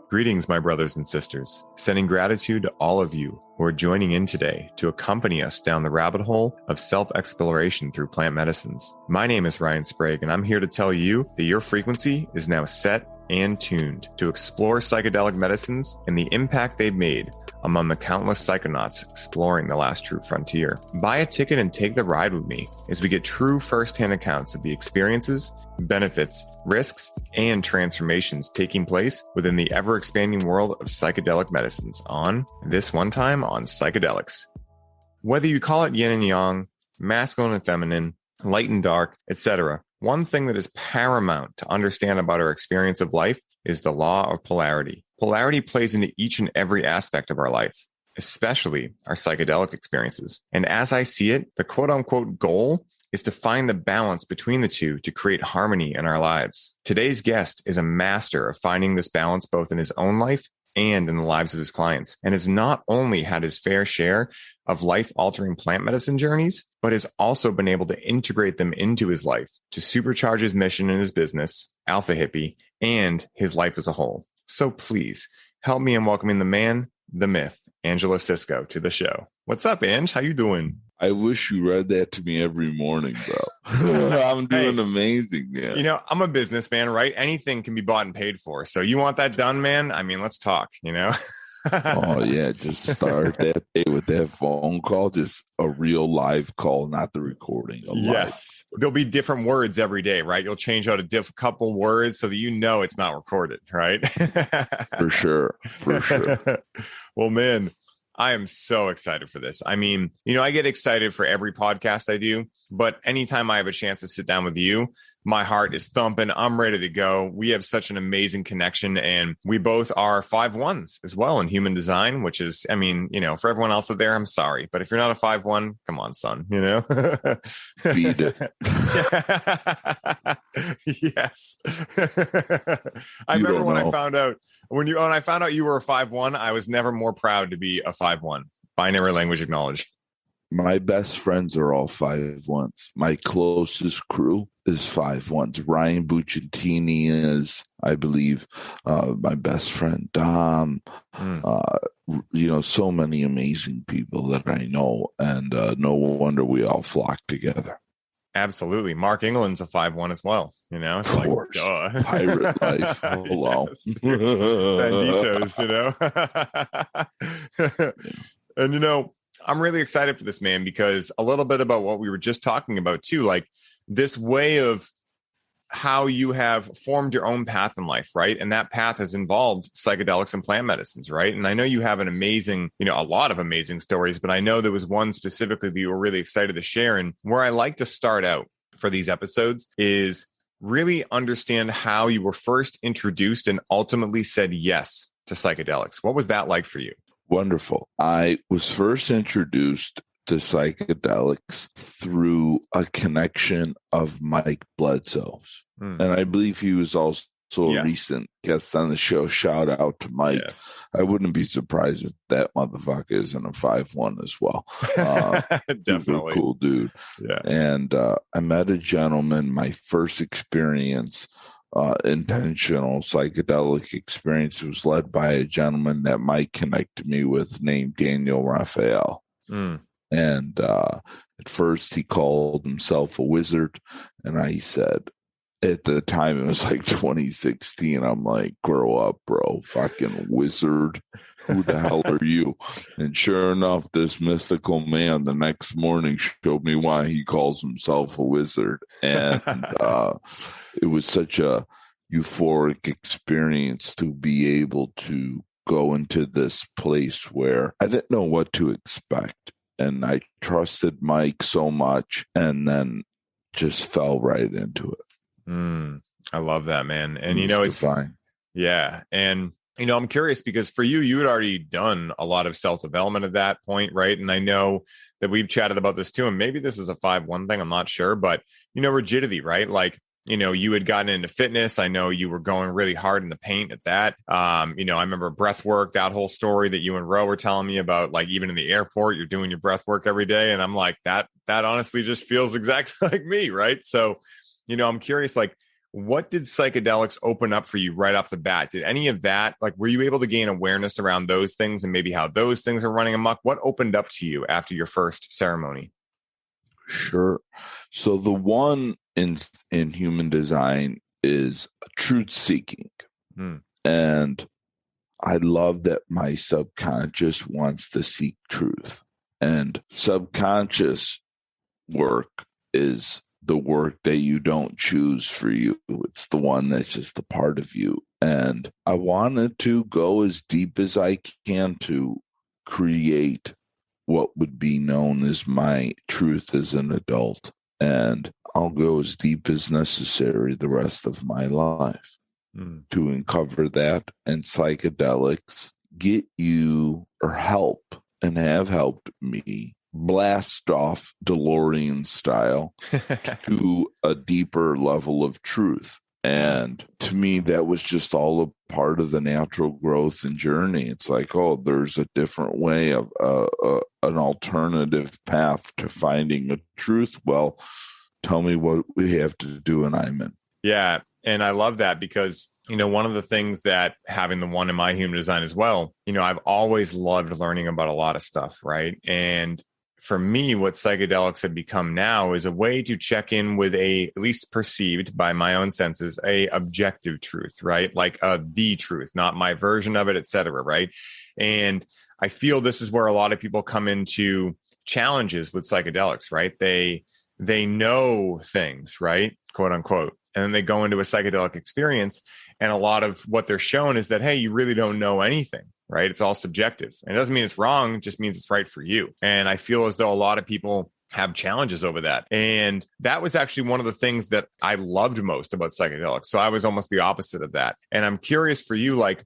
Greetings, my brothers and sisters. Sending gratitude to all of you who are joining in today to accompany us down the rabbit hole of self-exploration through plant medicines. My name is Ryan Sprague, and I'm here to tell you that your frequency is now set and tuned to explore psychedelic medicines and the impact they've made among the countless psychonauts exploring the last true frontier. Buy a ticket and take the ride with me as we get true firsthand accounts of the experiences, benefits, risks, and transformations taking place within the ever-expanding world of psychedelic medicines on This One Time on Psychedelics. Whether you call it yin and yang, masculine and feminine, light and dark, etc., one thing that is paramount to understand about our experience of life is the law of polarity. Polarity plays into each and every aspect of our life, especially our psychedelic experiences. And as I see it, the quote-unquote goal is to find the balance between the two to create harmony in our lives. Today's guest is a master of finding this balance both in his own life and in the lives of his clients, and has not only had his fair share of life-altering plant medicine journeys, but has also been able to integrate them into his life to supercharge his mission in his business, Alpha Hippie, and his life as a whole. So please help me in welcoming the man, the myth, Angelo Sisco, to the show. What's up, Ange? How you doing? I wish you read that to me every morning, bro. I'm doing amazing, man. You know, I'm a businessman, right? Anything can be bought and paid for. So you want that done, man? I mean, let's talk, you know? Oh, yeah. Just start that day with that phone call. Just a real live call, not the recording. Yes. There'll be different words every day, right? You'll change out a couple words so that you know it's not recorded, right? For sure. For sure. Well, man, I am so excited for this. I mean, you know, I get excited for every podcast I do, but anytime I have a chance to sit down with you, my heart is thumping. I'm ready to go. We have such an amazing connection, and we both are 5'1" as well in human design, which is, I mean, you know, for everyone else out there, I'm sorry, but if you're not a 5'1", come on, son, you know? Beat it. Yes. I remember when I found out when I found out you were a 5'1", I was never more proud to be a 5'1". Binary language acknowledged. My best friends are all 5'1". My closest crew is 5'1". Ryan Bucciantini is, I believe, my best friend. Dom, you know, so many amazing people that I know, and no wonder we all flock together. Absolutely. Mark England's a 5'1" as well. You know, it's of course. Duh. Pirate life. Hello. Banditos, you know. And, you know, I'm really excited for this, man, because a little bit about what we were just talking about, too, like this way of how you have formed your own path in life, right? And that path has involved psychedelics and plant medicines, right? And I know you have an amazing, you know, a lot of amazing stories, but I know there was one specifically that you were really excited to share. And where I like to start out for these episodes is really understand how you were first introduced and ultimately said yes to psychedelics. What was that like for you? Wonderful. I was first introduced to psychedelics through a connection of Mike Bledsoe's. And I believe he was also a recent guest on the show. Shout out to Mike. Yes. I wouldn't be surprised if that motherfucker isn't a 5'1" as well. Definitely. A cool dude. Yeah. And I met a gentleman, my first experience, intentional psychedelic experience, was led by a gentleman that Mike connected me with named Daniel Raphael. And at first he called himself a wizard. And I said, at the time, it was like 2016. I'm like, grow up, bro. Fucking wizard. Who the hell are you? And sure enough, this mystical man the next morning showed me why he calls himself a wizard. And it was such a euphoric experience to be able to go into this place where I didn't know what to expect. And I trusted Mike so much, and then just fell right into it. I love that, man. And, you know, it's fine. Yeah. And, you know, I'm curious because for you, you had already done a lot of self-development at that point, right? And I know that we've chatted about this too, and maybe this is a 5'1" thing, I'm not sure, but, you know, rigidity, right? Like, you know, you had gotten into fitness. I know you were going really hard in the paint at that. You know, I remember breath work, that whole story that you and Ro were telling me about, like even in the airport, you're doing your breath work every day. And I'm like, that honestly just feels exactly like me. Right. So, you know, I'm curious, like, what did psychedelics open up for you right off the bat? Did any of that, like, were you able to gain awareness around those things and maybe how those things are running amok? What opened up to you after your first ceremony? Sure. So the one in human design is truth seeking. And I love that my subconscious wants to seek truth. And subconscious work is the work that you don't choose for you. It's the one that's just a part of you. And I wanted to go as deep as I can to create what would be known as my truth as an adult. And I'll go as deep as necessary the rest of my life to uncover that. And psychedelics get you, or help and have helped me, blast off DeLorean style to a deeper level of truth. And to me, that was just all a part of the natural growth and journey. It's like, oh, there's a different way of an alternative path to finding a truth. Well, tell me what we have to do, and I'm in. Yeah. And I love that because, one of the things that having the one in my human design as well, I've always loved learning about a lot of stuff. Right. And for me, what psychedelics have become now is a way to check in with at least perceived by my own senses, a objective truth, right? Like the truth, not my version of it, et cetera. Right. And I feel this is where a lot of people come into challenges with psychedelics, right? They know things, right? Quote unquote. And then they go into a psychedelic experience. And a lot of what they're shown is that, hey, you really don't know anything, right? It's all subjective. And it doesn't mean it's wrong. It just means it's right for you. And I feel as though a lot of people have challenges over that. And that was actually one of the things that I loved most about psychedelics. So I was almost the opposite of that. And I'm curious for you, like,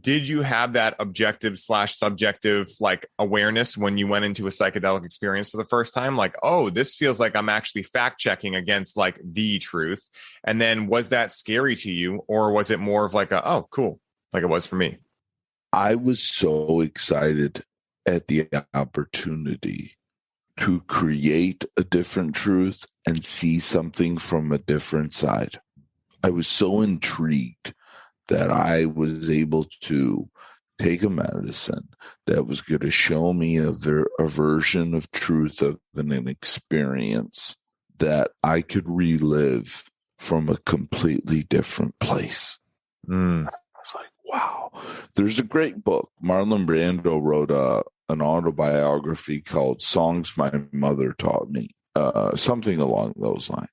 did you have that objective/subjective like awareness when you went into a psychedelic experience for the first time? Like, oh, this feels like I'm actually fact checking against like the truth. And then was that scary to you, or was it more of like oh, cool, like it was for me? I was so excited at the opportunity to create a different truth and see something from a different side. I was so intrigued that I was able to take a medicine that was going to show me a version of truth of an experience that I could relive from a completely different place. I was like, wow. There's a great book. Marlon Brando wrote an autobiography called Songs My Mother Taught Me, something along those lines.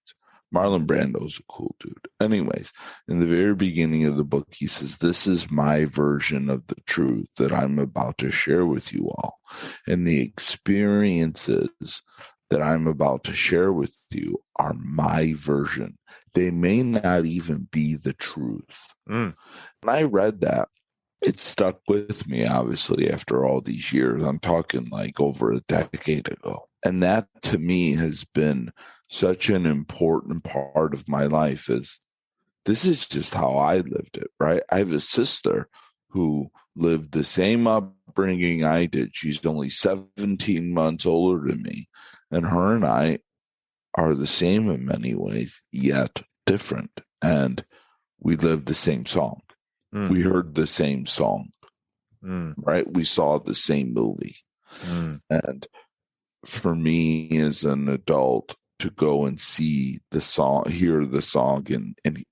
Marlon Brando's a cool dude. Anyways, in the very beginning of the book, he says, this is my version of the truth that I'm about to share with you all. And the experiences that I'm about to share with you are my version. They may not even be the truth. And I read that. It stuck with me, obviously, after all these years. I'm talking like over a decade ago. And that to me has been such an important part of my life. Is this is just how I lived it, right? I have a sister who lived the same upbringing I did. She's only 17 months older than me. And her and I are the same in many ways, yet different. And we lived the same song. We heard the same song, right? We saw the same movie. And for me as an adult to go and see the song, hear the song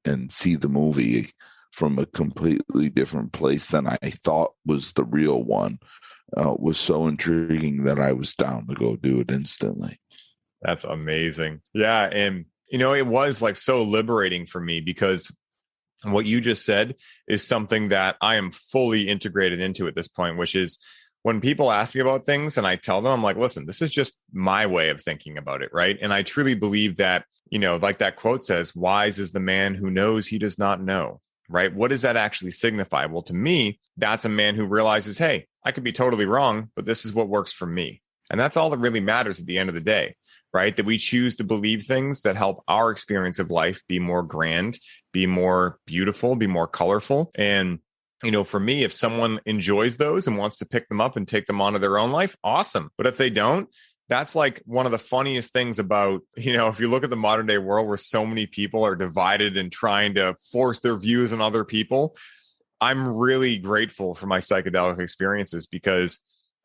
and see the movie from a completely different place than I thought was the real one was so intriguing that I was down to go do it instantly. That's amazing. Yeah. And, it was like so liberating for me because what you just said is something that I am fully integrated into at this point, which is when people ask me about things and I tell them, I'm like, listen, this is just my way of thinking about it. Right. And I truly believe that, like that quote says, wise is the man who knows he does not know. Right. What does that actually signify? Well, to me, that's a man who realizes, hey, I could be totally wrong, but this is what works for me. And that's all that really matters at the end of the day, right? That we choose to believe things that help our experience of life be more grand, be more beautiful, be more colorful. And, for me, if someone enjoys those and wants to pick them up and take them onto their own life, awesome. But if they don't, that's like one of the funniest things about, if you look at the modern day world where so many people are divided and trying to force their views on other people, I'm really grateful for my psychedelic experiences because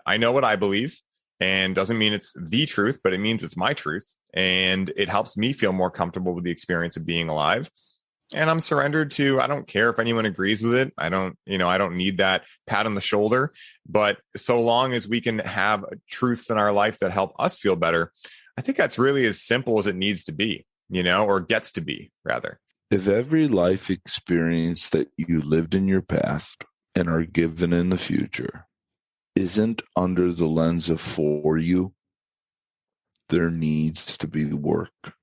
I know what I believe, and doesn't mean it's the truth, but it means it's my truth. And it helps me feel more comfortable with the experience of being alive. And I'm surrendered to, I don't care if anyone agrees with it. I don't need that pat on the shoulder. But so long as we can have truths in our life that help us feel better, I think that's really as simple as it needs to be, or gets to be, rather. If every life experience that you lived in your past and are given in the future isn't under the lens of for you, there needs to be work.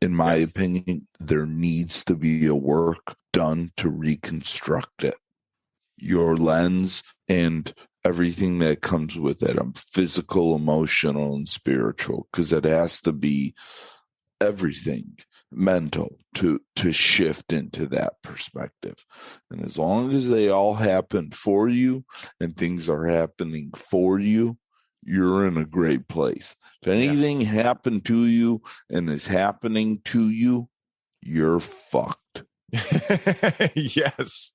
In my opinion, there needs to be a work done to reconstruct it. Your lens and everything that comes with it, physical, emotional, and spiritual, because it has to be everything mental to shift into that perspective. And as long as they all happen for you and things are happening for you, you're in a great place. If anything happened to you and is happening to you, you're fucked. Yes.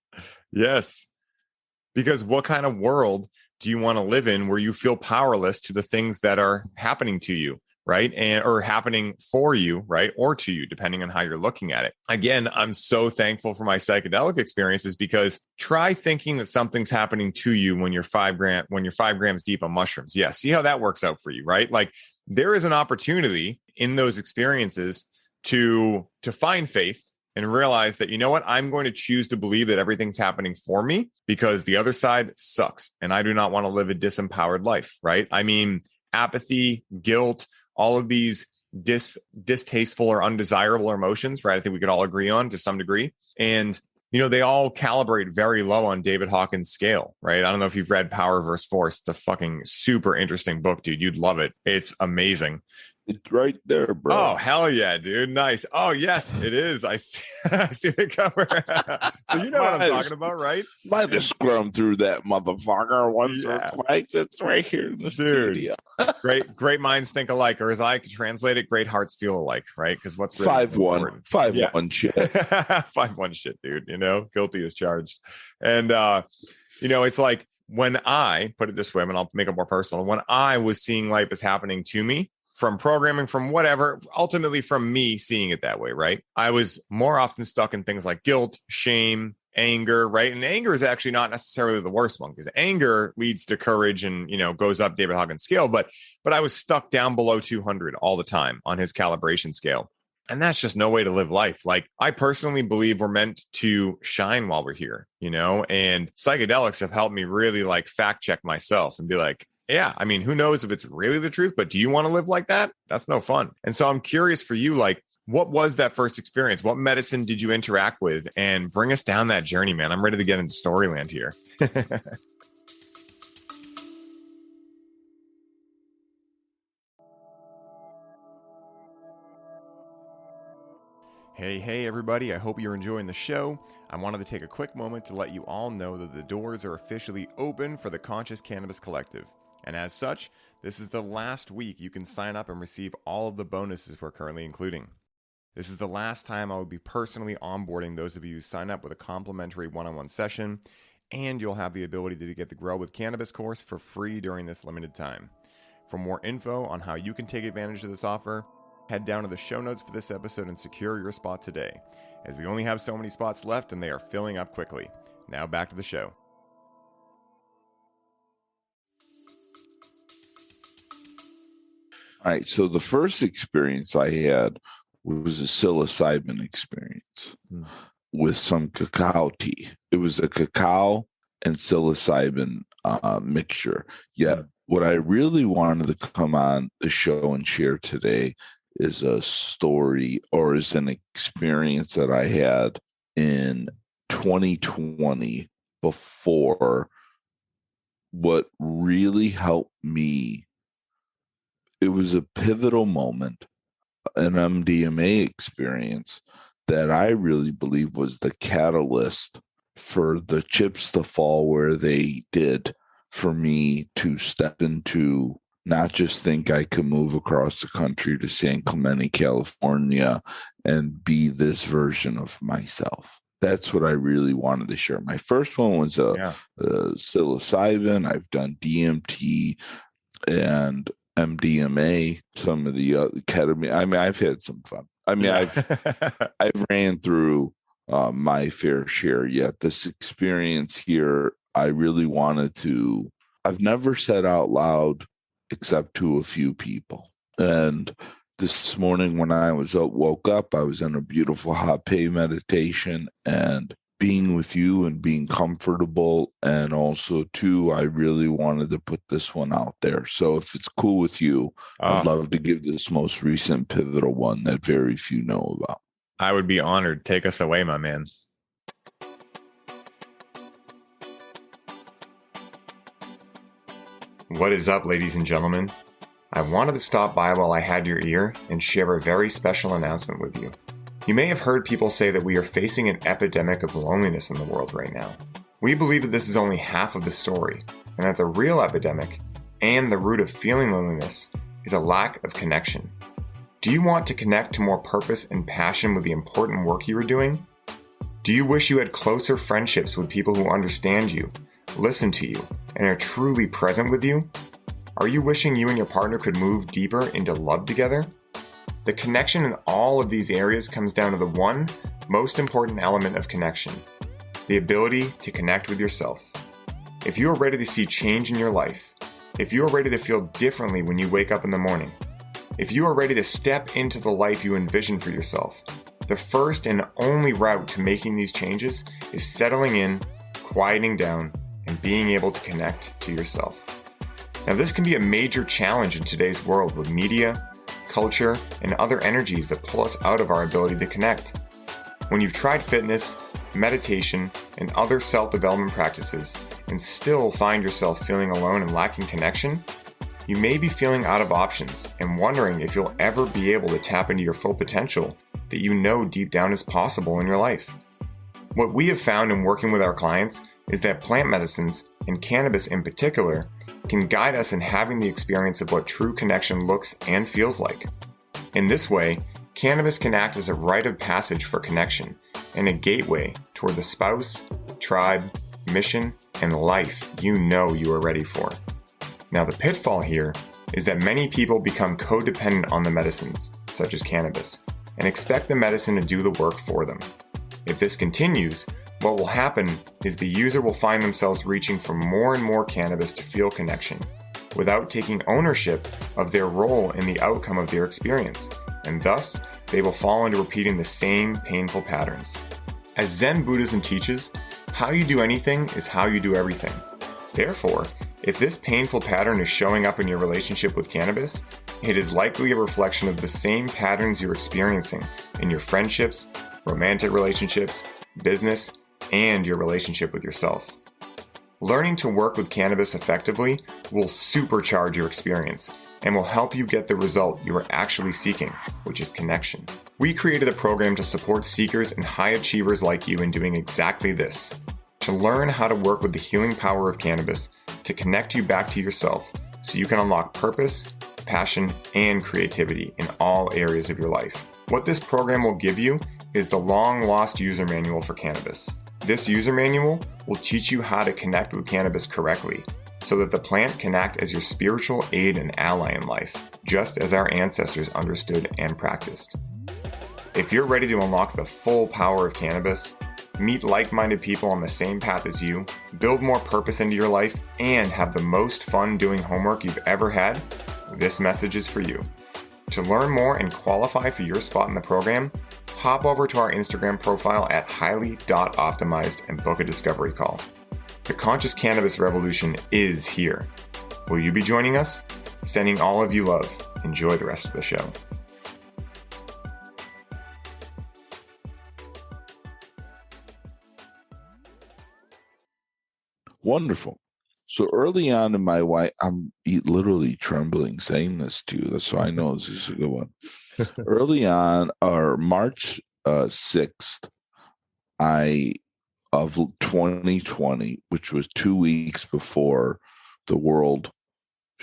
Because what kind of world do you want to live in where you feel powerless to the things that are happening to you, right? Or happening for you, right? Or to you, depending on how you're looking at it. Again, I'm so thankful for my psychedelic experiences because try thinking that something's happening to you when you're 5 grams deep on mushrooms. Yeah. See how that works out for you, right? Like there is an opportunity in those experiences to find faith and realize that, I'm going to choose to believe that everything's happening for me because the other side sucks. And I do not want to live a disempowered life, right? I mean, apathy, guilt, all of these distasteful or undesirable emotions, right? I think we could all agree on to some degree. And, they all calibrate very low on David Hawkins' scale, right? I don't know if you've read Power versus Force. It's a fucking super interesting book, dude. You'd love it. It's amazing. It's right there, bro. Oh, hell yeah, dude. Nice. Oh, yes, it is. I see, I see the cover. So you know what I'm talking about, right? Might have scrummed through that motherfucker once or twice. It's right here in the studio. Great minds think alike, or as I could translate it, great hearts feel alike, right? Because what's really 5-1. 5-1 shit. 5-1 shit, dude. Guilty as charged. And it's like when I put it this way, and I'll make it more personal. When I was seeing life as happening to me, from programming, from whatever, ultimately from me seeing it that way, right? I was more often stuck in things like guilt, shame, anger, right? And anger is actually not necessarily the worst one because anger leads to courage and, goes up David Hawkins' scale. But I was stuck down below 200 all the time on his calibration scale. And that's just no way to live life. Like, I personally believe we're meant to shine while we're here, and psychedelics have helped me really like fact check myself and be like, yeah, I mean, who knows if it's really the truth, but do you want to live like that? That's no fun. And so I'm curious for you, like, what was that first experience? What medicine did you interact with? And bring us down that journey, man. I'm ready to get into Storyland here. Hey, everybody. I hope you're enjoying the show. I wanted to take a quick moment to let you all know that the doors are officially open for the Conscious Cannabis Collective. And as such, this is the last week you can sign up and receive all of the bonuses we're currently including. This is the last time I will be personally onboarding those of you who sign up with a complimentary one-on-one session, and you'll have the ability to get the Grow with Cannabis course for free during this limited time. For more info on how you can take advantage of this offer, head down to the show notes for this episode and secure your spot today, as we only have so many spots left and they are filling up quickly. Now back to the show. All right, so the first experience I had was a psilocybin experience with some cacao tea. It was a cacao and psilocybin mixture. Yet what I really wanted to come on the show and share today is a story or is an experience that I had in 2020 before what really helped me. It was a pivotal moment, an MDMA experience that I really believe was the catalyst for the chips to fall where they did for me to step into not just think I could move across the country to San Clemente, California, and be this version of myself. That's what I really wanted to share. My first one was psilocybin. I've done DMT and MDMA, some of the ketamine. I mean, I've had some fun. I mean, I've ran through my fair share. Yet this experience here, I really wanted to. I've never said out loud, except to a few people. And this morning, when I woke up, I was in a beautiful hot pay meditation, and being with you and being comfortable. And also, too, I really wanted to put this one out there. So if it's cool with you, I'd love to give this most recent pivotal one that very few know about. I would be honored. Take us away, my man. What is up, ladies and gentlemen? I wanted to stop by while I had your ear and share a very special announcement with you. You may have heard people say that we are facing an epidemic of loneliness in the world right now. We believe that this is only half of the story, and that the real epidemic and the root of feeling loneliness is a lack of connection. Do you want to connect to more purpose and passion with the important work you are doing? Do you wish you had closer friendships with people who understand you, listen to you, and are truly present with you? Are you wishing you and your partner could move deeper into love together? The connection in all of these areas comes down to the one most important element of connection, the ability to connect with yourself. If you are ready to see change in your life, if you are ready to feel differently when you wake up in the morning, if you are ready to step into the life you envision for yourself, the first and only route to making these changes is settling in, quieting down, and being able to connect to yourself. Now, this can be a major challenge in today's world with media, culture, and other energies that pull us out of our ability to connect. When you've tried fitness, meditation, and other self-development practices and still find yourself feeling alone and lacking connection, you may be feeling out of options and wondering if you'll ever be able to tap into your full potential that you know deep down is possible in your life. What we have found in working with our clients is that plant medicines, and cannabis in particular, can guide us in having the experience of what true connection looks and feels like. In this way, cannabis can act as a rite of passage for connection and a gateway toward the spouse, tribe, mission, and life you know you are ready for. Now, the pitfall here is that many people become codependent on the medicines, such as cannabis, and expect the medicine to do the work for them. If this continues, what will happen is the user will find themselves reaching for more and more cannabis to feel connection, without taking ownership of their role in the outcome of their experience, and thus they will fall into repeating the same painful patterns. As Zen Buddhism teaches, how you do anything is how you do everything. Therefore, if this painful pattern is showing up in your relationship with cannabis, it is likely a reflection of the same patterns you're experiencing in your friendships, romantic relationships, business, and your relationship with yourself. Learning to work with cannabis effectively will supercharge your experience and will help you get the result you are actually seeking, which is connection. We created a program to support seekers and high achievers like you in doing exactly this. To learn how to work with the healing power of cannabis to connect you back to yourself so you can unlock purpose, passion, and creativity in all areas of your life. What this program will give you is the long-lost user manual for cannabis. This user manual will teach you how to connect with cannabis correctly so that the plant can act as your spiritual aid and ally in life, just as our ancestors understood and practiced. If you're ready to unlock the full power of cannabis, meet like-minded people on the same path as you, build more purpose into your life, and have the most fun doing homework you've ever had, this message is for you. To learn more and qualify for your spot in the program, hop over to our Instagram profile at highly.optimized and book a discovery call. The conscious cannabis revolution is here. Will you be joining us? Sending all of you love. Enjoy the rest of the show. Wonderful. So early on in my life, I'm literally trembling saying this to you, so I know this is a good one. Early on, or March 6th, of 2020, which was 2 weeks before the world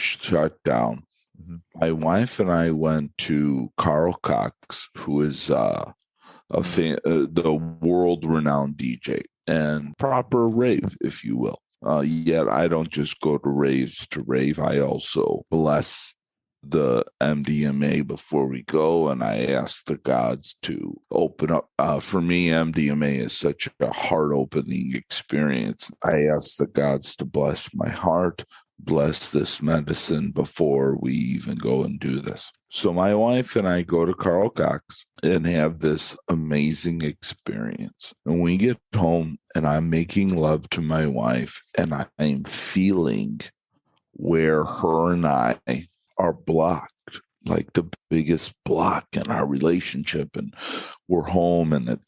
shut down. Mm-hmm. My wife and I went to Carl Cox, who is the world-renowned DJ and proper rave, if you will. Yet I don't just go to raves to rave. I also bless the MDMA before we go, and I ask the gods to open up. For me, MDMA is such a heart-opening experience. I ask the gods to bless my heart, bless this medicine before we even go and do this. So my wife and I go to Carl Cox and have this amazing experience. And we get home and I'm making love to my wife and I'm feeling where her and I are blocked, like the biggest block in our relationship. And we're home and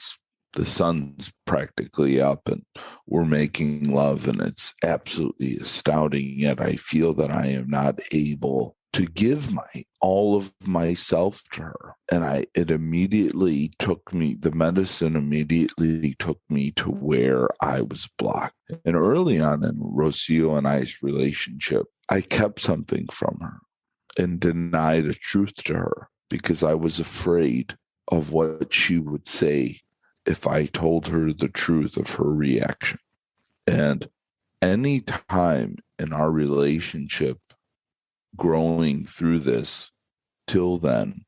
the sun's practically up and we're making love and it's absolutely astounding. Yet I feel that I am not able to give all of myself to her. And the medicine immediately took me to where I was blocked. And early on in Rocio and I's relationship, I kept something from her and denied a truth to her because I was afraid of what she would say if I told her the truth of her reaction. And any time in our relationship growing through this till then,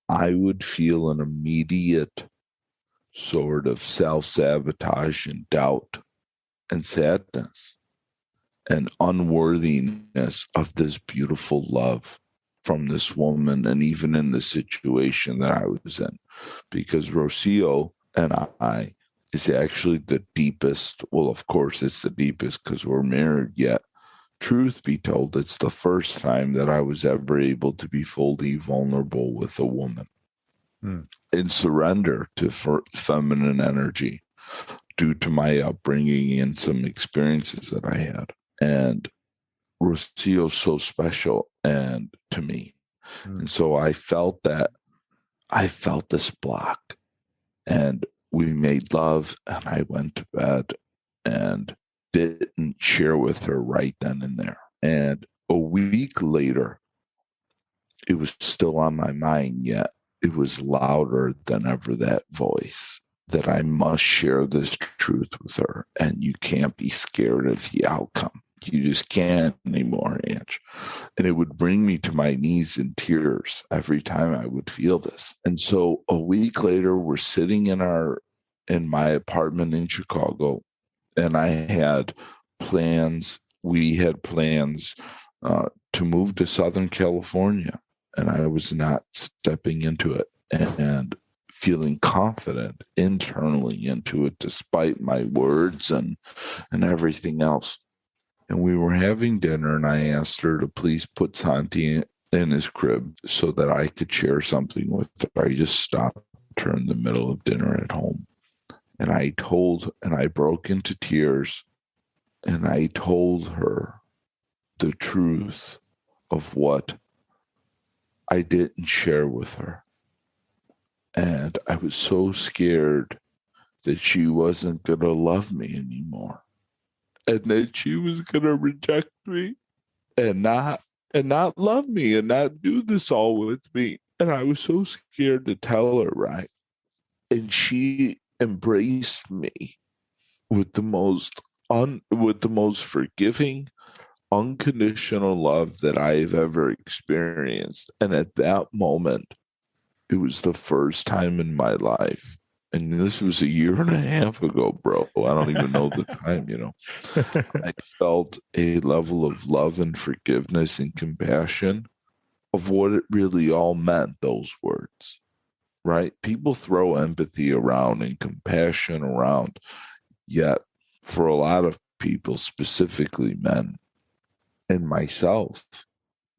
I would feel an immediate sort of self-sabotage and doubt and sadness and unworthiness of this beautiful love from this woman, and even in the situation that I was in, because Rocio and I is actually the deepest. Well, of course, it's the deepest because we're married, yet truth be told, it's the first time that I was ever able to be fully vulnerable with a woman and surrender to feminine energy due to my upbringing and some experiences that I had. And Rocio's so special and to me. And so I felt this block, and we made love and I went to bed and didn't share with her right then and there. And a week later, it was still on my mind, yet it was louder than ever, that voice that I must share this truth with her. And you can't be scared of the outcome. You just can't anymore, Ange. And it would bring me to my knees in tears every time I would feel this. And so a week later, we're sitting in my apartment in Chicago, and I had plans. We had plans to move to Southern California, and I was not stepping into it and feeling confident internally into it, despite my words and everything else. And we were having dinner, and I asked her to please put Santi in his crib so that I could share something with her. I just stopped her in the middle of dinner at home. And I broke into tears, and I told her the truth of what I didn't share with her. And I was so scared that she wasn't going to love me anymore, and that she was going to reject me and not love me and not do this all with me. And I was so scared to tell her, right? And she embraced me with the most forgiving, unconditional love that I've ever experienced. And at that moment, it was the first time in my life, and this was 1.5 years ago, bro. I don't even know the time, I felt a level of love and forgiveness and compassion of what it really all meant, those words, right? People throw empathy around and compassion around, yet for a lot of people, specifically men and myself,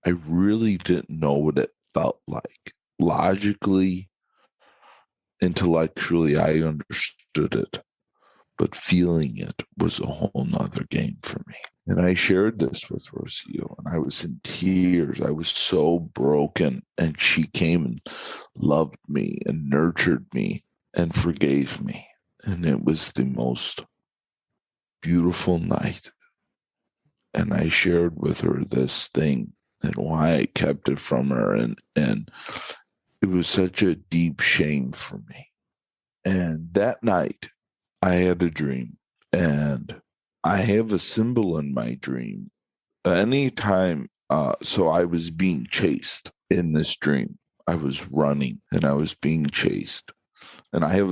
I really didn't know what it felt like. Logically, intellectually, I understood it, but feeling it was a whole nother game for me. And I shared this with Rocio, and I was in tears. I was so broken, and she came and loved me and nurtured me and forgave me. And it was the most beautiful night. And I shared with her this thing and why I kept it from her. And it was such a deep shame for me. And that night I had a dream, and I have a symbol in my dream. Anytime, so I was being chased in this dream. I was running and I was being chased. And I have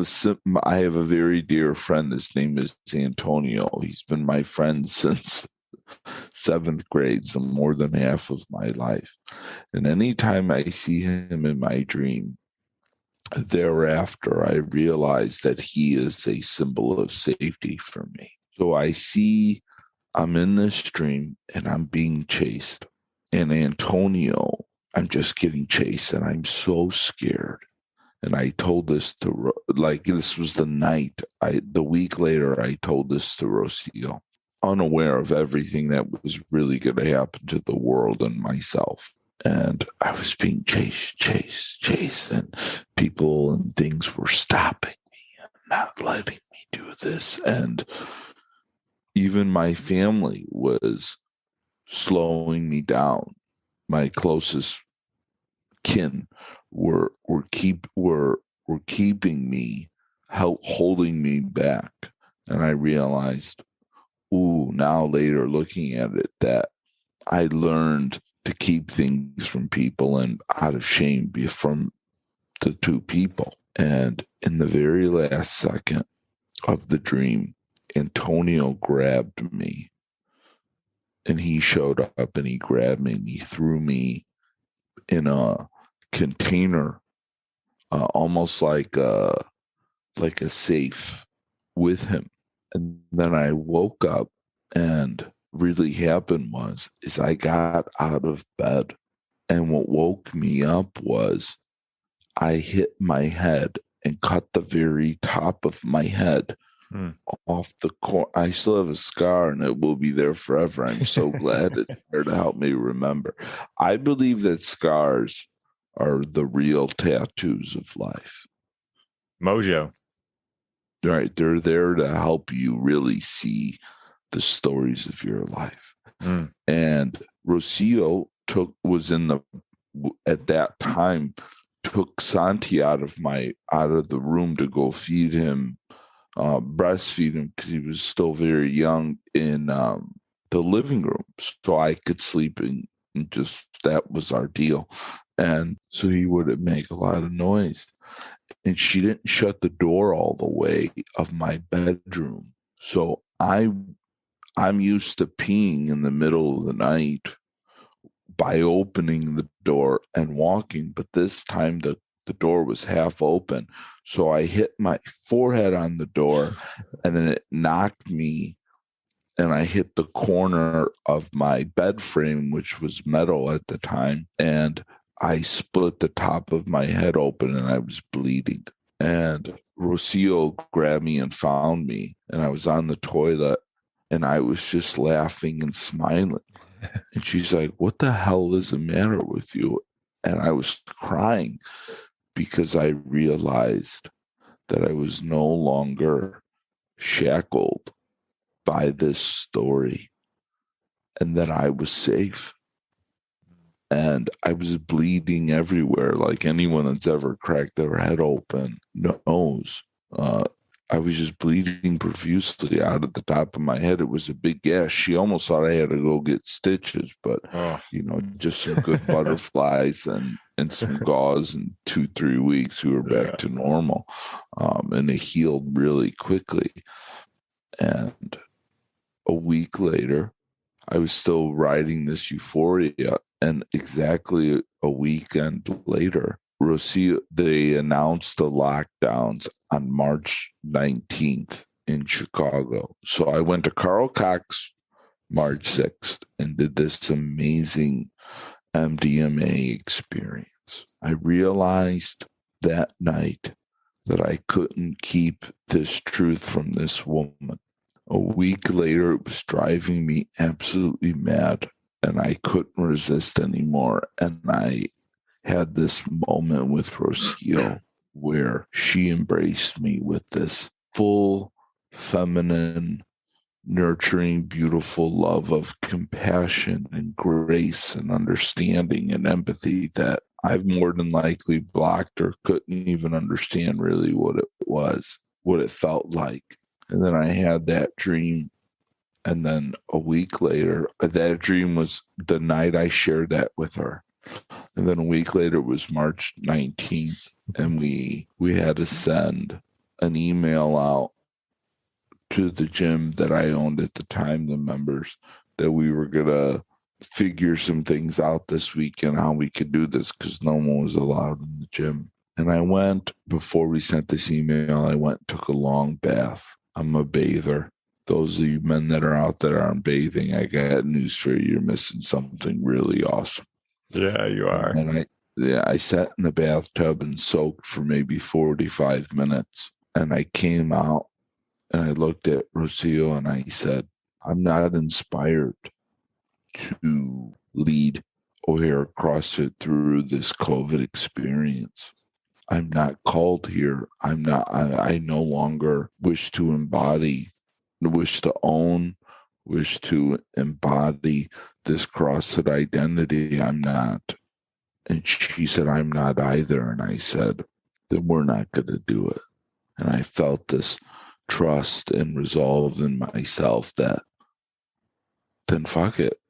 a very dear friend. His name is Antonio. He's been my friend since seventh grade, so more than half of my life. And anytime I see him in my dream, thereafter, I realize that he is a symbol of safety for me. So I'm in this dream and I'm being chased. And Antonio, I'm just getting chased and I'm so scared. And I told this to, this was the week later, I told this to Rocio, unaware of everything that was really going to happen to the world and myself. And I was being chased, and people and things were stopping me and not letting me do this. And even my family was slowing me down. My closest kin were keeping me, holding me back. And I realized, now later looking at it, that I learned to keep things from people and out of shame from the two people. And in the very last second of the dream, Antonio grabbed me, and he showed up and he grabbed me and he threw me in a container, almost like a safe, with him. And then I woke up, and really happened is I got out of bed, and what woke me up was I hit my head and cut the very top of my head off the corner. I still have a scar, and it will be there forever. I'm so glad it's there to help me remember. I believe that scars are the real tattoos of life. Mojo. Right. They're there to help you really see the stories of your life. And Rocio at that time, took Santi out of the room to go feed him, breastfeed him, because he was still very young, in the living room, so I could sleep in. And just that was our deal. And so he wouldn't make a lot of noise. And she didn't shut the door all the way of my bedroom. So I'm used to peeing in the middle of the night by opening the door and walking, but this time the door was half open. So I hit my forehead on the door, and then it knocked me, and I hit the corner of my bed frame, which was metal at the time, and I split the top of my head open, and I was bleeding. And Rocio grabbed me and found me, and I was on the toilet, and I was just laughing and smiling. And she's like, "What the hell is the matter with you?" And I was crying because I realized that I was no longer shackled by this story, and that I was safe. And I was bleeding everywhere, like anyone that's ever cracked their head open knows. I was just bleeding profusely out of the top of my head. It was a big gash. She almost thought I had to go get stitches, but just some good butterflies and some gauze. In 2-3 weeks, we were back to normal, and it healed really quickly. And a week later, I was still riding this euphoria, and exactly a weekend later, they announced the lockdowns on March 19th in Chicago. So I went to Carl Cox March 6th and did this amazing MDMA experience. I realized that night that I couldn't keep this truth from this woman. A week later, it was driving me absolutely mad, and I couldn't resist anymore. And I had this moment with Rocio where she embraced me with this full feminine nurturing, beautiful love of compassion and grace and understanding and empathy that I've more than likely blocked or couldn't even understand really what it was, what it felt like. And then I had that dream. And then a week later, that dream was the night I shared that with her. And then a week later was March 19th. And we had to send an email out to the gym that I owned at the time, the members, that we were going to figure some things out this week and how we could do this because no one was allowed in the gym. And I went, before we sent this email, I went and took a long bath. I'm a bather. Those of you men that are out that aren't bathing, I got news for you. You're missing something really awesome. Yeah, you are. And I sat in the bathtub and soaked for maybe 45 minutes. And I came out and I looked at Rocio and I said, I'm not inspired to lead O'Hare CrossFit through this COVID experience. I'm not called here. I no longer wish to embody, wish to own, wish to embody this CrossFit identity. I'm not. And she said, I'm not either. And I said, then we're not going to do it. And I felt this trust and resolve in myself that then fuck it.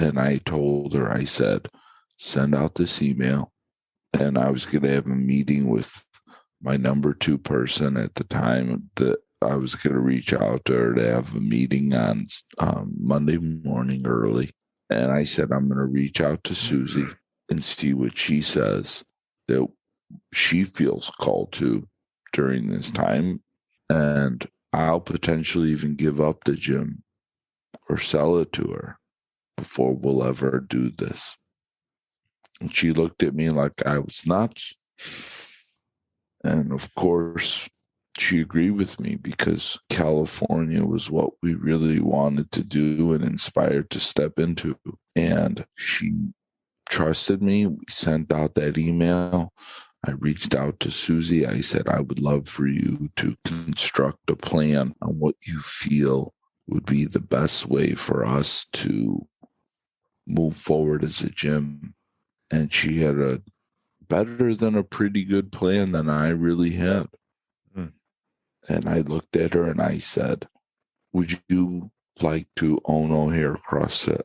And I told her, I said, send out this email. And I was going to have a meeting with my number 2 person at the time that I was going to reach out to her to have a meeting on Monday morning early. And I said, I'm going to reach out to Susie and see what she says that she feels called to during this time. And I'll potentially even give up the gym or sell it to her before we'll ever do this. And she looked at me like I was nuts. And of course, she agreed with me because California was what we really wanted to do and inspired to step into. And she trusted me. We sent out that email. I reached out to Susie. I said, I would love for you to construct a plan on what you feel would be the best way for us to move forward as a gym. And she had a better than a pretty good plan than I really had. And I looked at her and I said, would you like to own O'Hare CrossFit?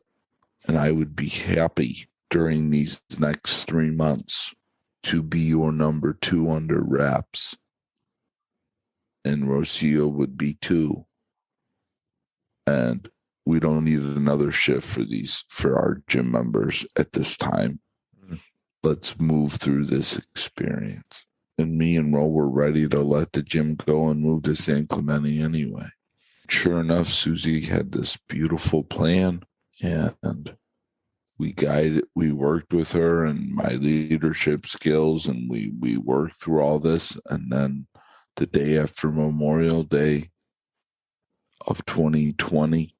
And I would be happy during these next 3 months to be your number 2 under reps. And Rocio would be 2. And we don't need another shift for our gym members at this time. Let's move through this experience. And me and Ro were ready to let the gym go and move to San Clemente anyway. Sure enough, Susie had this beautiful plan, and we worked with her and my leadership skills, and we worked through all this. And then the day after Memorial Day of 2020,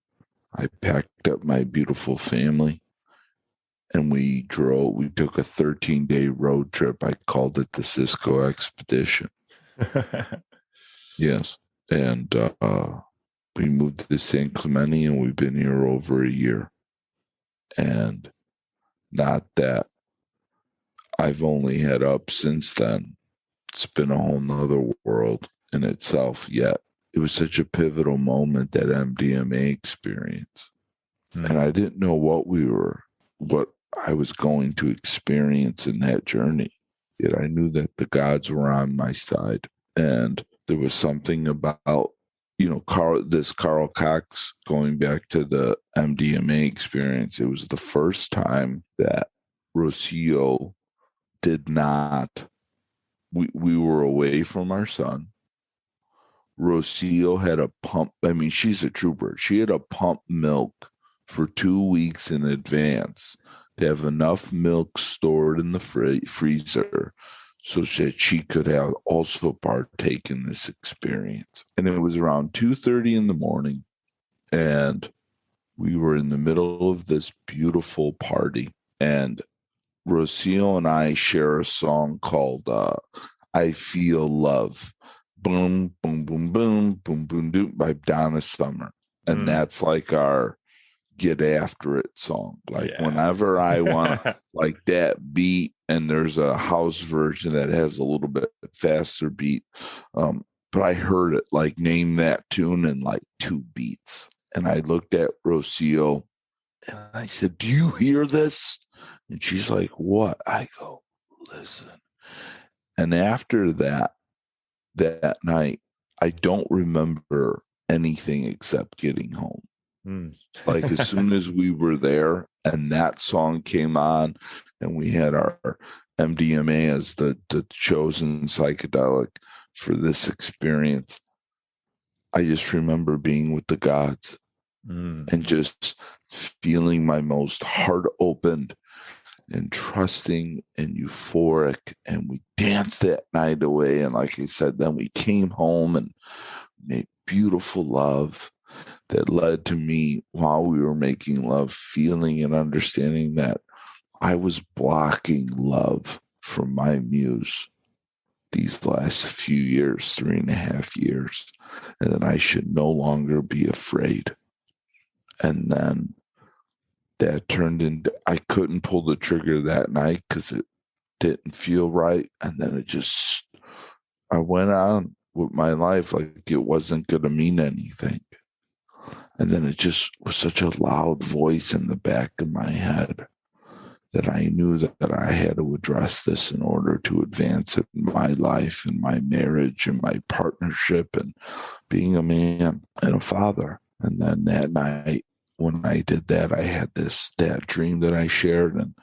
I packed up my beautiful family and we took a 13-day road trip. I called it the Sisco expedition. Yes. And we moved to San Clemente and we've been here over a year. And not that I've only had up since then. It's been a whole nother world in itself yet. It was such a pivotal moment, that MDMA experience. And I didn't know what I was going to experience in that journey. Yet I knew that the gods were on my side. And there was something about, Carl Cox, going back to the MDMA experience. It was the first time that Rocio did not, we were away from our son. Rocio had a pump. I mean, she's a trooper. She had to pump milk for 2 weeks in advance to have enough milk stored in the freezer so that she could have also partake in this experience. And it was around 2:30 in the morning, and we were in the middle of this beautiful party. And Rocio and I share a song called I Feel Love. Boom, boom, boom, boom, boom, boom, boom, by Donna Summer. And that's like our get after it song. Like whenever I want like that beat, and there's a house version that has a little bit faster beat. But I heard it like name that tune in like 2 beats. And I looked at Rocio and I said, "Do you hear this?" And she's like, "What?" I go, "Listen." And after that night, I don't remember anything except getting home. Like as soon as we were there and that song came on and we had our MDMA as the chosen psychedelic for this experience, I just remember being with the gods and just feeling my most heart opened and trusting and euphoric. And we danced that night away. And like I said, then we came home and made beautiful love that led to me, while we were making love, feeling and understanding that I was blocking love from my muse these last few years, 3.5 years, and that I should no longer be afraid. And then that turned into, I couldn't pull the trigger that night because it didn't feel right. And then I went on with my life like it wasn't going to mean anything. And then it just was such a loud voice in the back of my head that I knew that I had to address this in order to advance in my life and my marriage and my partnership and being a man and a father. And then that night, when I did that, I had that dream that I shared and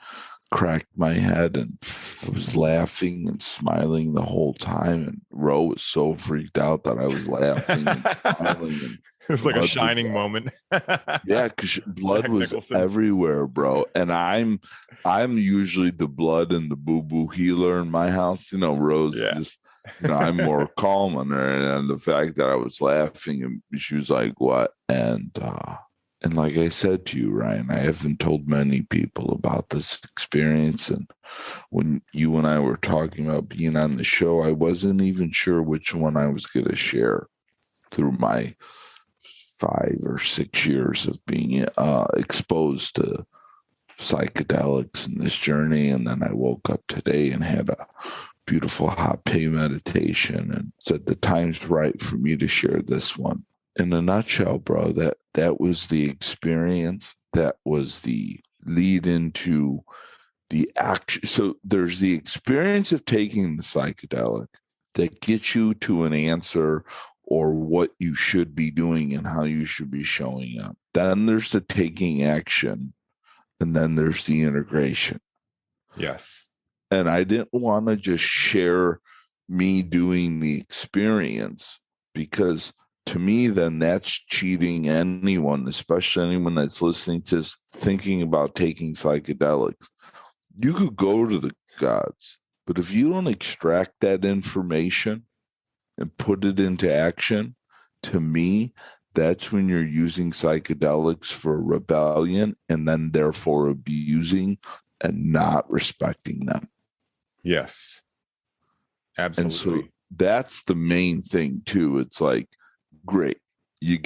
cracked my head, and I was laughing and smiling the whole time. And Ro was so freaked out that I was laughing and smiling. And it was like a shining moment. Yeah, because blood was everywhere, bro. And I'm usually the blood and the boo-boo healer in my house. Rose just, I'm more calm on her. And the fact that I was laughing, and she was like, "What?" And like I said to you, Ryan, I haven't told many people about this experience. And when you and I were talking about being on the show, I wasn't even sure which one I was going to share through my 5 or 6 years of being exposed to psychedelics in this journey. And then I woke up today and had a beautiful hot pay meditation and said the time's right for me to share this one. In a nutshell, bro, that was the experience. That was the lead into the action. So there's the experience of taking the psychedelic that gets you to an answer or what you should be doing and how you should be showing up. Then there's the taking action, and then there's the integration. Yes. And I didn't want to just share me doing the experience, because to me, then that's cheating anyone, especially anyone that's listening to thinking about taking psychedelics. You could go to the gods, but if you don't extract that information and put it into action, to me, that's when you're using psychedelics for rebellion and then therefore abusing and not respecting them. Yes, absolutely. And so that's the main thing too. It's like, great, you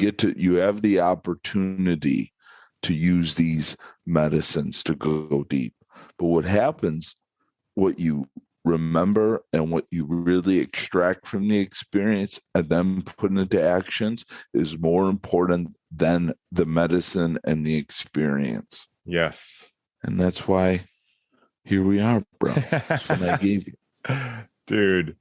have the opportunity to use these medicines to go deep. But what happens, what you remember and what you really extract from the experience and then put into actions is more important than the medicine and the experience. Yes. And that's why here we are, bro. That's what I gave you. Dude,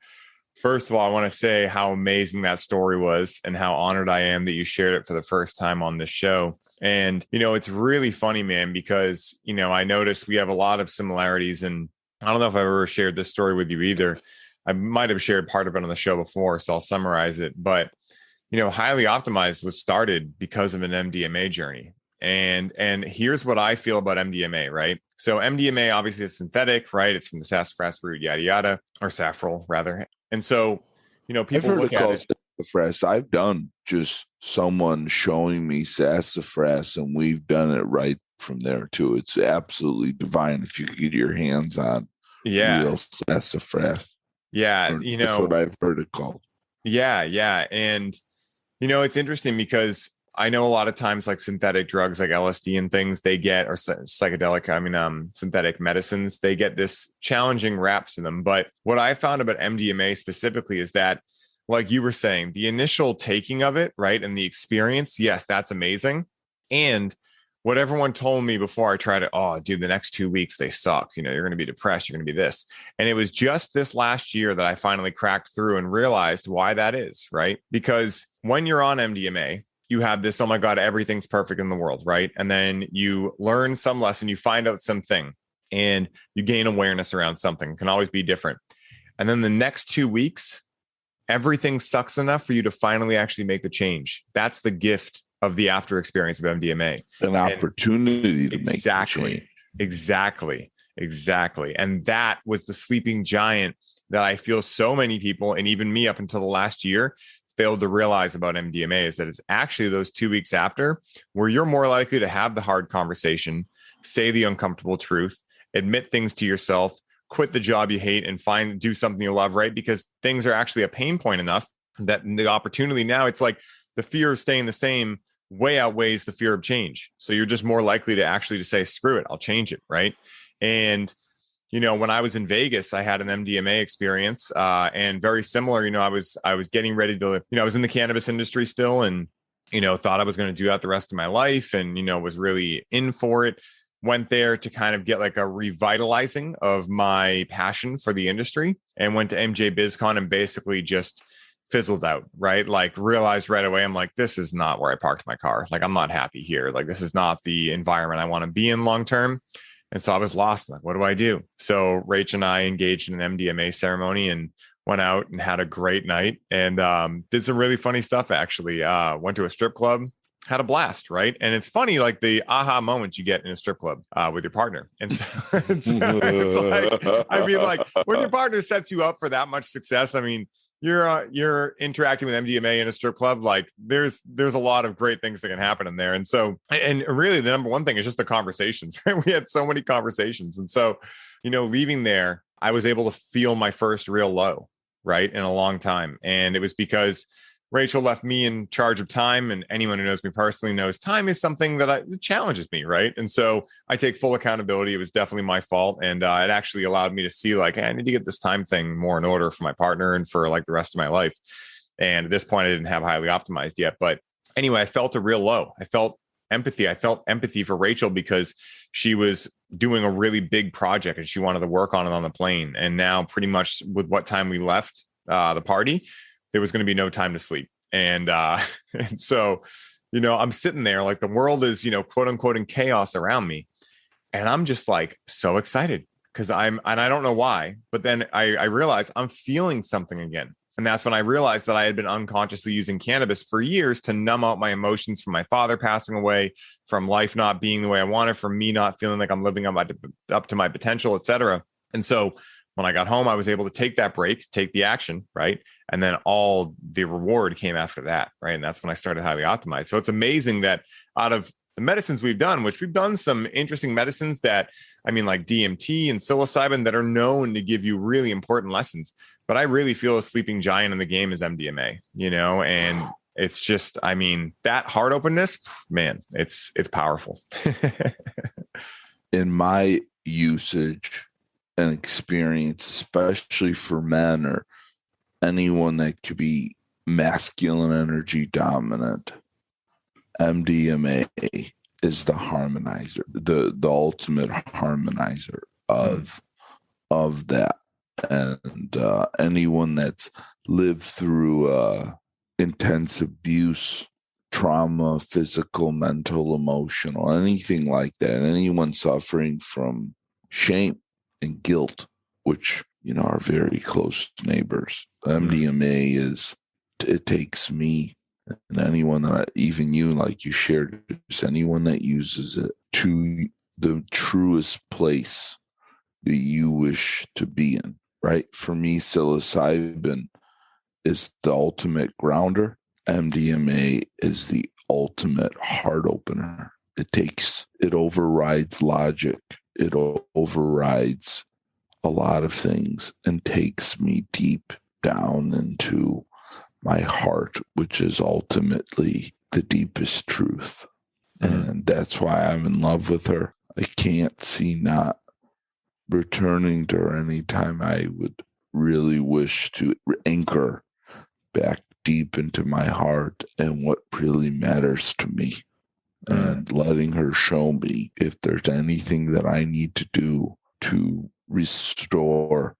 first of all, I want to say how amazing that story was and how honored I am that you shared it for the first time on this show. And, it's really funny, man, because, I noticed we have a lot of similarities, and I don't know if I've ever shared this story with you either. I might have shared part of it on the show before, so I'll summarize it. But, Highly Optimized was started because of an MDMA journey. And here's what I feel about MDMA, right? So MDMA, obviously, is synthetic, right? It's from the sassafras root, yada, yada, or saffrol, rather. And so, people look at it. Sassafras. I've done just someone showing me sassafras, and we've done it right from there too. It's absolutely divine if you could get your hands on real sassafras. Yeah, that's what I've heard it called. Yeah. And it's interesting because I know a lot of times like synthetic drugs like LSD and things they get, or psychedelic, synthetic medicines, they get this challenging rap to them. But what I found about MDMA specifically is that, like you were saying, the initial taking of it, right, and the experience, yes, that's amazing. And what everyone told me before I tried it, oh, dude, the next 2 weeks, they suck. You're going to be depressed. You're going to be this. And it was just this last year that I finally cracked through and realized why that is, right? Because when you're on MDMA, you have this, oh my God, everything's perfect in the world, right? And then you learn some lesson, you find out something, and you gain awareness around something. It can always be different. And then the next 2 weeks, everything sucks enough for you to finally actually make the change. That's the gift of the after experience of MDMA. An opportunity to make the change. Exactly. And that was the sleeping giant that I feel so many people, and even me up until the last year, failed to realize about MDMA, is that it's actually those 2 weeks after where you're more likely to have the hard conversation, say the uncomfortable truth, admit things to yourself, quit the job you hate, and do something you love, right? Because things are actually a pain point enough that the opportunity now, it's like the fear of staying the same way outweighs the fear of change. So you're just more likely to actually just say, screw it, I'll change it, right? And when I was in Vegas, I had an MDMA experience, and very similar. I was getting ready to, I was in the cannabis industry still, and thought I was going to do that the rest of my life, and was really in for it. Went there to kind of get like a revitalizing of my passion for the industry, and went to MJ BizCon and basically just fizzled out, right? Like realized right away, I'm like, this is not where I parked my car. Like, I'm not happy here. Like, this is not the environment I want to be in long term. And so I was lost. Like, what do I do? So Rach and I engaged in an MDMA ceremony and went out and had a great night, and did some really funny stuff, actually. Went to a strip club, had a blast, right? And it's funny, like the aha moments you get in a strip club with your partner. And so, it's like when your partner sets you up for that much success, you're interacting with MDMA in a strip club, like there's a lot of great things that can happen in there. And so, and really the number one thing is just the conversations, right? We had so many conversations. And so, leaving there, I was able to feel my first real low, right, in a long time. And it was because Rachel left me in charge of time, and anyone who knows me personally knows time is something that it challenges me, right? And so I take full accountability. It was definitely my fault, and it actually allowed me to see, like, hey, I need to get this time thing more in order for my partner and for like the rest of my life. And at this point, I didn't have highly optimized yet. But anyway, I felt a real low. I felt empathy. I felt empathy for Rachel because she was doing a really big project and she wanted to work on it on the plane. And now, pretty much with what time we left the party, there was going to be no time to sleep. And so, I'm sitting there like the world is, quote unquote, in chaos around me. And I'm just like so excited because and I don't know why, but then I realized I'm feeling something again. And that's when I realized that I had been unconsciously using cannabis for years to numb out my emotions from my father passing away, from life not being the way I wanted, from me not feeling like I'm living up to my potential, et cetera. And so when I got home, I was able to take that break, take the action, right? And then all the reward came after that, right? And that's when I started highly optimized. So it's amazing that out of the medicines we've done, which we've done some interesting medicines that, like DMT and psilocybin that are known to give you really important lessons. But I really feel a sleeping giant in the game is MDMA, and it's just, that heart openness, man, it's powerful. In my usage and experience, especially for men or anyone that could be masculine energy dominant, MDMA is the harmonizer, the ultimate harmonizer of that. And anyone that's lived through intense abuse, trauma, physical, mental, emotional, anything like that, and anyone suffering from shame and guilt, which are very close neighbors. MDMA it takes me and anyone that, even you, like you shared, just anyone that uses it to the truest place that you wish to be in, right? For me, psilocybin is the ultimate grounder. MDMA is the ultimate heart opener. It overrides logic. It overrides a lot of things and takes me deep down into my heart, which is ultimately the deepest truth. And that's why I'm in love with her. I can't see not returning to her anytime I would really wish to anchor back deep into my heart and what really matters to me. And letting her show me if there's anything that I need to do to restore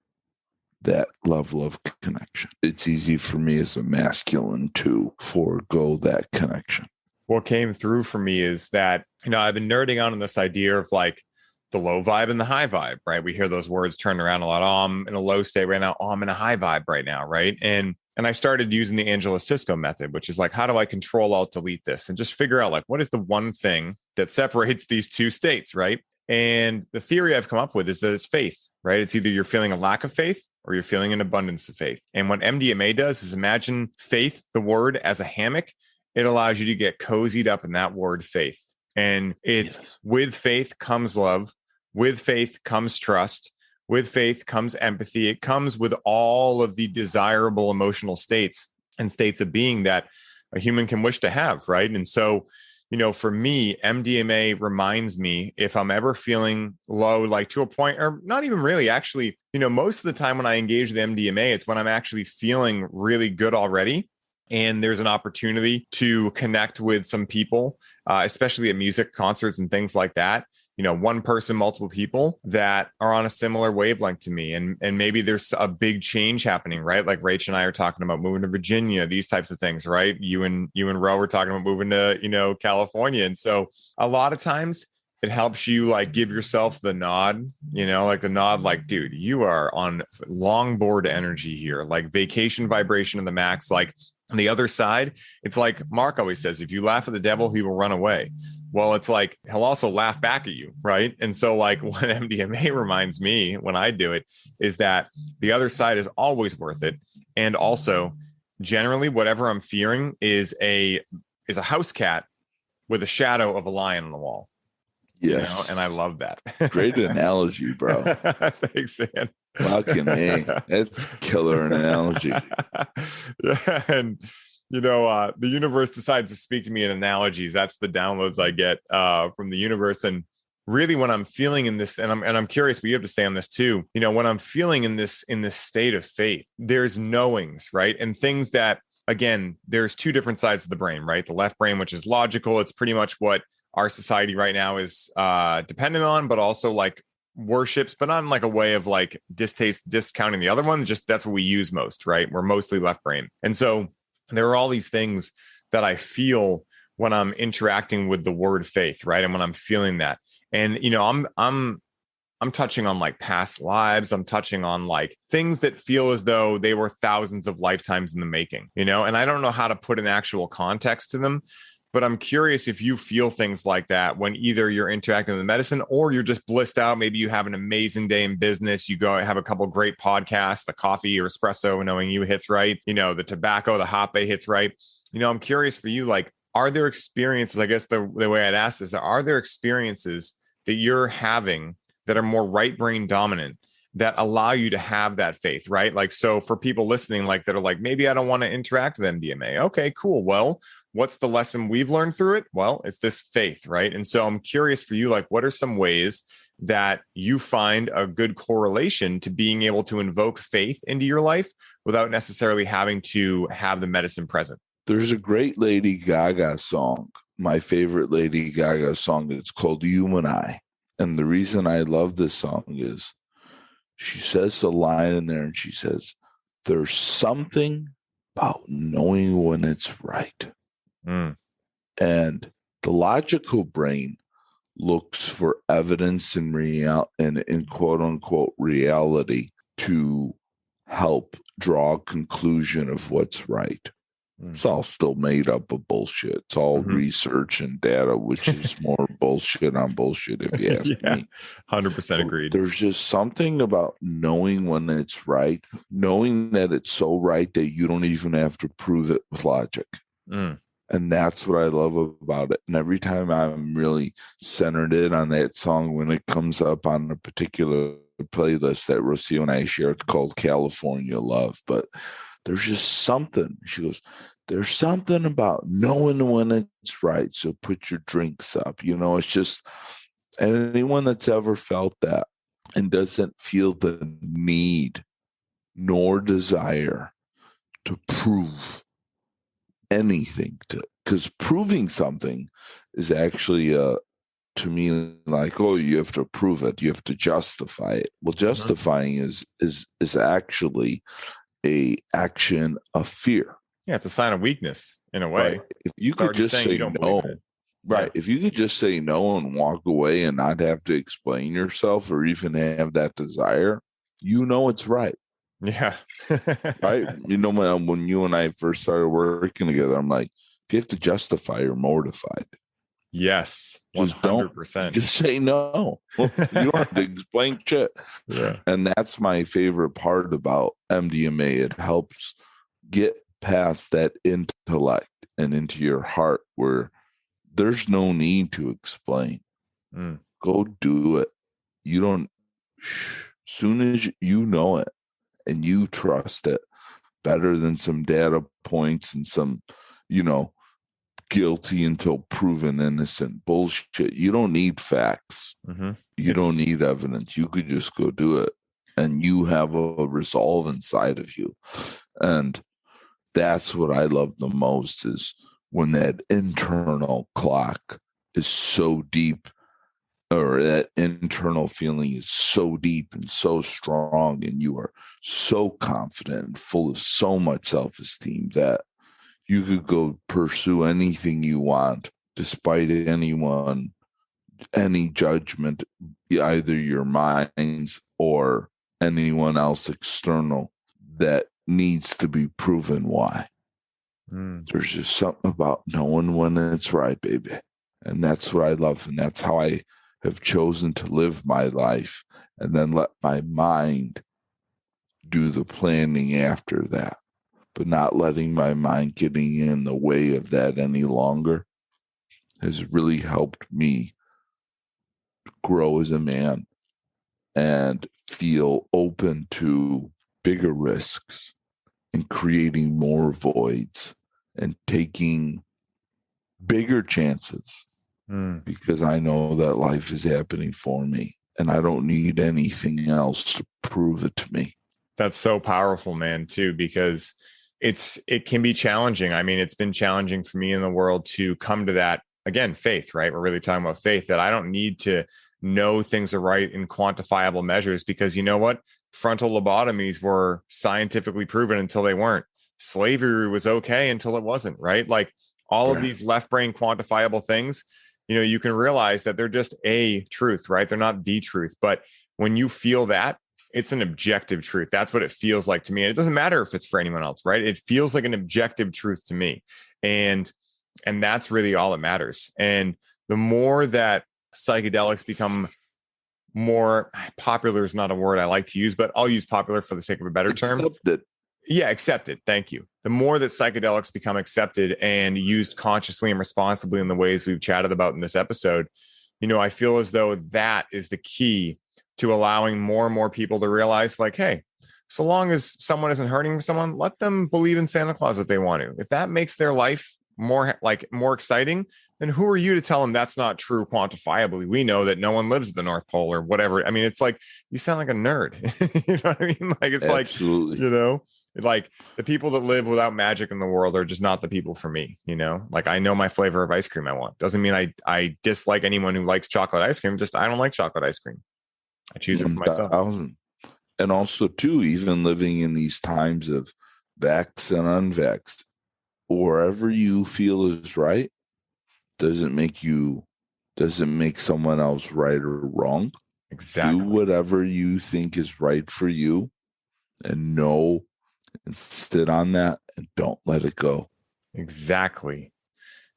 that level of connection. It's easy for me as a masculine to forego that connection. What came through for me is that, I've been nerding out on this idea of like the low vibe and the high vibe, right? We hear those words turned around a lot. Oh, I'm in a low state right now. Oh, I'm in a high vibe right now, right? And I started using the Angelo Sisco method, which is like, how do I control alt delete this and just figure out like, what is the one thing that separates these two states, right? And the theory I've come up with is that it's faith, right? It's either you're feeling a lack of faith or you're feeling an abundance of faith. And what MDMA does is imagine faith, the word, as a hammock. It allows you to get cozied up in that word faith. And it's with faith comes love. With faith comes trust. With faith comes empathy. It comes with all of the desirable emotional states and states of being that a human can wish to have, right? And so, for me, MDMA reminds me if I'm ever feeling low, like to a point, or not even really, actually, most of the time when I engage with MDMA, it's when I'm actually feeling really good already. And there's an opportunity to connect with some people, especially at music concerts and things like that. One person, multiple people that are on a similar wavelength to me. And maybe there's a big change happening, right? Like Rach and I are talking about moving to Virginia, these types of things, right? You and Ro are talking about moving to, California. And so a lot of times it helps you like give yourself the nod, like the nod, like, dude, you are on longboard energy here, like vacation vibration of the max. Like on the other side, it's like Mark always says, if you laugh at the devil, he will run away. Well, it's like he'll also laugh back at you, right? And so like what MDMA reminds me when I do it is that the other side is always worth it. And also generally whatever I'm fearing is a house cat with a shadow of a lion on the wall. Yes. And I love that. Great analogy, bro. Thanks, man. Fucking me. It's killer analogy. Yeah, and the universe decides to speak to me in analogies. That's the downloads I get from the universe. And really, when I'm feeling in this, and I'm curious, but you have to stay on this too. When I'm feeling in this state of faith, there's knowings, right? And things that, again, there's two different sides of the brain, right? The left brain, which is logical. It's pretty much what our society right now is dependent on, but also like worships, but not in like a way of like discounting the other one. Just that's what we use most, right? We're mostly left brain. And so there are all these things that I feel when I'm interacting with the word faith, right? And when I'm feeling that, and I'm touching on like past lives. I'm touching on like things that feel as though they were thousands of lifetimes in the making, and I don't know how to put an actual context to them, but I'm curious if you feel things like that when either you're interacting with medicine or you're just blissed out. Maybe you have an amazing day in business. You go have a couple of great podcasts, the coffee or espresso, knowing you hits right. The tobacco, the hape hits right. I'm curious for you, like, are there experiences, I guess the way I'd ask this, are there experiences that you're having that are more right brain dominant that allow you to have that faith, right? Like, so for people listening, like that are like, maybe I don't want to interact with MDMA. Okay, cool. Well, what's the lesson we've learned through it? Well, it's this faith, right? And so I'm curious for you, like, what are some ways that you find a good correlation to being able to invoke faith into your life without necessarily having to have the medicine present? There's a great Lady Gaga song, my favorite Lady Gaga song. It's called You and I. And the reason I love this song is she says a line in there and she says, there's something about knowing when it's right. And the logical brain looks for evidence in quote unquote reality to help draw a conclusion of what's right. It's all still made up of bullshit. It's all research and data, which is more bullshit on bullshit, if you ask me. 100% agreed. There's just something about knowing when it's right, knowing that it's so right that you don't even have to prove it with logic. And that's what I love about it. And every time I'm really centered in on that song, when it comes up on a particular playlist that Rocio and I share, it's called California Love. But there's just something. She goes, there's something about knowing when it's right. So put your drinks up. It's just, and anyone that's ever felt that and doesn't feel the need nor desire to prove anything, because proving something is actually to me like, oh, you have to prove it, you have to justify it. Well, justifying is actually a action of fear. Yeah, it's a sign of weakness in a way. Right. If you could just say no, right? If you could just say no and walk away and not have to explain yourself or even have that desire, it's right. Yeah. Right. When you and I first started working together, I'm like, if you have to justify, you're mortified. Yes. 100%. Just say no. Well, you don't have to explain shit. Yeah. And that's my favorite part about MDMA. It helps get past that intellect and into your heart where there's no need to explain. Go do it. You don't, soon as you know it and you trust it better than some data points and some, guilty until proven innocent bullshit. You don't need facts. You don't need evidence. You could just go do it. And you have a resolve inside of you. And that's what I love the most, is when that internal clock is so deep, or that internal feeling is so deep and so strong, and you are so confident and full of so much self-esteem that you could go pursue anything you want, despite anyone, any judgment, either your minds or anyone else external that needs to be proven why. There's just something about knowing when it's right, baby. And that's what I love. And that's how I have chosen to live my life, and then let my mind do the planning after that. But not letting my mind getting in the way of that any longer has really helped me grow as a man and feel open to bigger risks and creating more voids and taking bigger chances, because I know that life is happening for me and I don't need anything else to prove it to me. That's so powerful, man, too, because it can be challenging. I mean, it's been challenging for me in the world to come to that, again, faith, right? We're really talking about faith, that I don't need to know things are right in quantifiable measures, because you know what? Frontal lobotomies were scientifically proven until they weren't. Slavery was okay until it wasn't, right? Like all of these left brain quantifiable things, you can realize that they're just a truth, right? They're not the truth. But when you feel that, it's an objective truth. That's what it feels like to me. And it doesn't matter if it's for anyone else, right? It feels like an objective truth to me. And that's really all that matters. And the more that psychedelics become more popular, is not a word I like to use, but I'll use popular for the sake of a better term. Accepted. Thank you. The more that psychedelics become accepted and used consciously and responsibly in the ways we've chatted about in this episode, I feel as though that is the key to allowing more and more people to realize, like, hey, so long as someone isn't hurting someone, let them believe in Santa Claus if they want to. If that makes their life more exciting, then who are you to tell them that's not true quantifiably? We know that no one lives at the North Pole or whatever. I mean, it's like, you sound like a nerd. You know what I mean? Like, it's absolutely. Like the people that live without magic in the world are just not the people for me. Like, I know my flavor of ice cream I want. Doesn't mean I dislike anyone who likes chocolate ice cream. Just, I don't like chocolate ice cream. I choose it for myself. And also, too, even living in these times of vax and unvaxxed, wherever you feel is right doesn't make someone else right or wrong. Exactly. Do whatever you think is right for you, and know and sit on that and don't let it go. Exactly.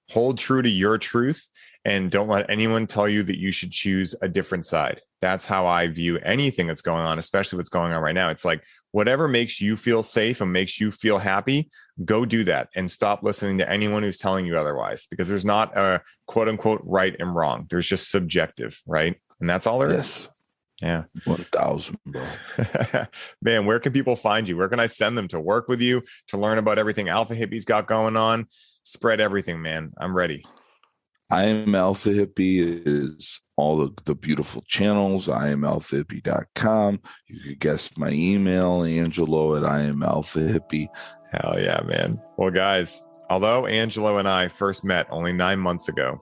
Hold true to your truth and don't let anyone tell you that you should choose a different side. That's how I view anything that's going on, especially what's going on right now. It's like, whatever makes you feel safe and makes you feel happy, go do that and stop listening to anyone who's telling you otherwise, because there's not a quote unquote right and wrong. There's just subjective, right? And that's all there is. Yeah. 1,000, bro. Man, where can people find you? Where can I send them to work with you, to learn about everything Alpha Hippie's got going on? Spread everything, man. I'm ready. I Am Alpha Hippie is all of the beautiful channels. IamAlphaHippie.com. You could guess my email, Angelo at IamAlphaHippie. Hell yeah, man. Well, guys, although Angelo and I first met only 9 months ago,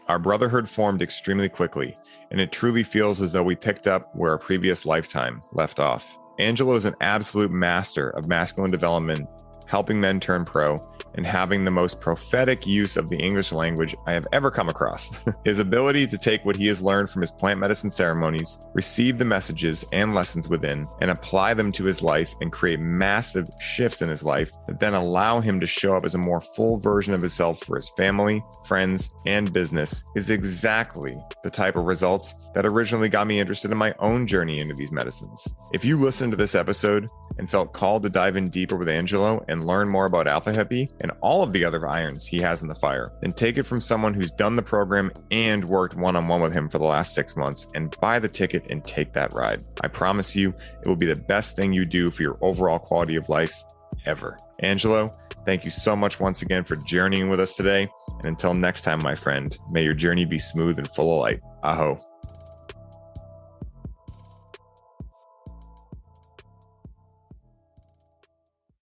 our brotherhood formed extremely quickly, and it truly feels as though we picked up where a previous lifetime left off. Angelo is an absolute master of masculine development, helping men turn pro, and having the most prophetic use of the English language I have ever come across. His ability to take what he has learned from his plant medicine ceremonies, receive the messages and lessons within, and apply them to his life and create massive shifts in his life that then allow him to show up as a more full version of himself for his family, friends, and business is exactly the type of results that originally got me interested in my own journey into these medicines. If you listened to this episode and felt called to dive in deeper with Angelo and learn more about Alpha Hippie and all of the other irons he has in the fire, then take it from someone who's done the program and worked one-on-one with him for the last 6 months and buy the ticket and take that ride. I promise you, it will be the best thing you do for your overall quality of life ever. Angelo, thank you so much once again for journeying with us today. And until next time, my friend, may your journey be smooth and full of light. Aho.